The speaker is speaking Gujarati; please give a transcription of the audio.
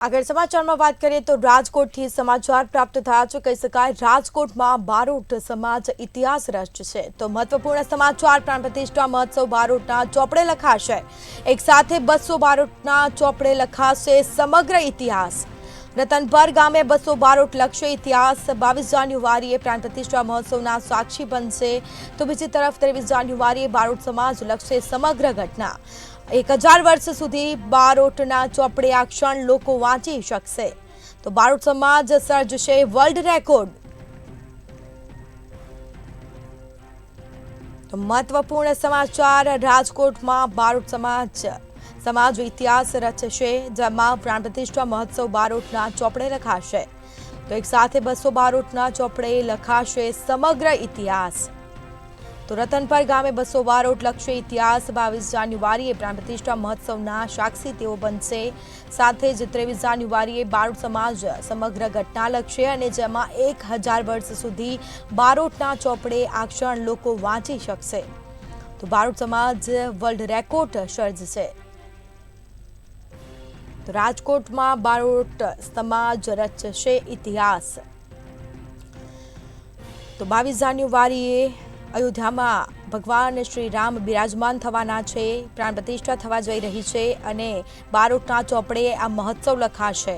આગળ સમાચારમાં વાત કરીએ તો રાજકોટથી સમાચાર પ્રાપ્ત થયા છે। કહી શકાય રાજકોટમાં બારોટ સમાજ ઇતિહાસ રચશે તો મહત્વપૂર્ણ સમાચાર પ્રાણ પ્રતિષ્ઠા મહોત્સવ બારોટના ચોપડે લખાશે। એક સાથે 200 બારોટના ચોપડે લખાશે સમગ્ર ઇતિહાસ। રતનપર ગામે 200 બારોટ લખશે ઇતિહાસ। 22 જાન્યુઆરીએ પ્રાણ પ્રતિષ્ઠા મહોત્સવના સાક્ષી બનશે તો બીજી તરફ 23 જાન્યુઆરીએ બારોટ સમાજ લખશે સમગ્ર ઘટના। 1000 વર્ષ સુધી બારોટના ચોપડે આ ક્ષણ લોકો વાંચી શકશે તો બારોટ સમાજ સર્જશે વર્લ્ડ રેકોર્ડ। તો મહત્વપૂર્ણ સમાચાર રાજકોટમાં બારોટ સમાજ ઇતિહાસ રચશે જેમાં પ્રાણ પ્રતિષ્ઠા મહોત્સવ બારોટના ચોપડે લખાશે તો એક સાથે 200 બારોટના ચોપડે લખાશે સમગ્ર ઇતિહાસ। તો રતનપર ગામે 200 બારોટ લખશે ઇતિહાસ। 22 જાન્યુઆરીએ પ્રાણ પ્રતિષ્ઠા મહોત્સવના સાક્ષી તેઓ બનશે। સાથે જ 23 જાન્યુઆરીએ બારોટ સમાજ સમગ્ર ઘટના લખશે અને જેમાં 1000 વર્ષ સુધી બારોટના ચોપડે આ ક્ષણ લોકો વાંચી શકશે તો બારોટ સમાજ વર્લ્ડ રેકોર્ડ સર્જશે। તો રાજકોટમાં બારોટ સમાજ રચશે ઇતિહાસ। તો 22 જાન્યુઆરીએ અયોધ્યામાં ભગવાન શ્રી રામ બિરાજમાન થવાના છે। પ્રાણ પ્રતિષ્ઠા થવા જઈ રહી છે અને બારોટના ચોપડે આ મહોત્સવ લખાશે।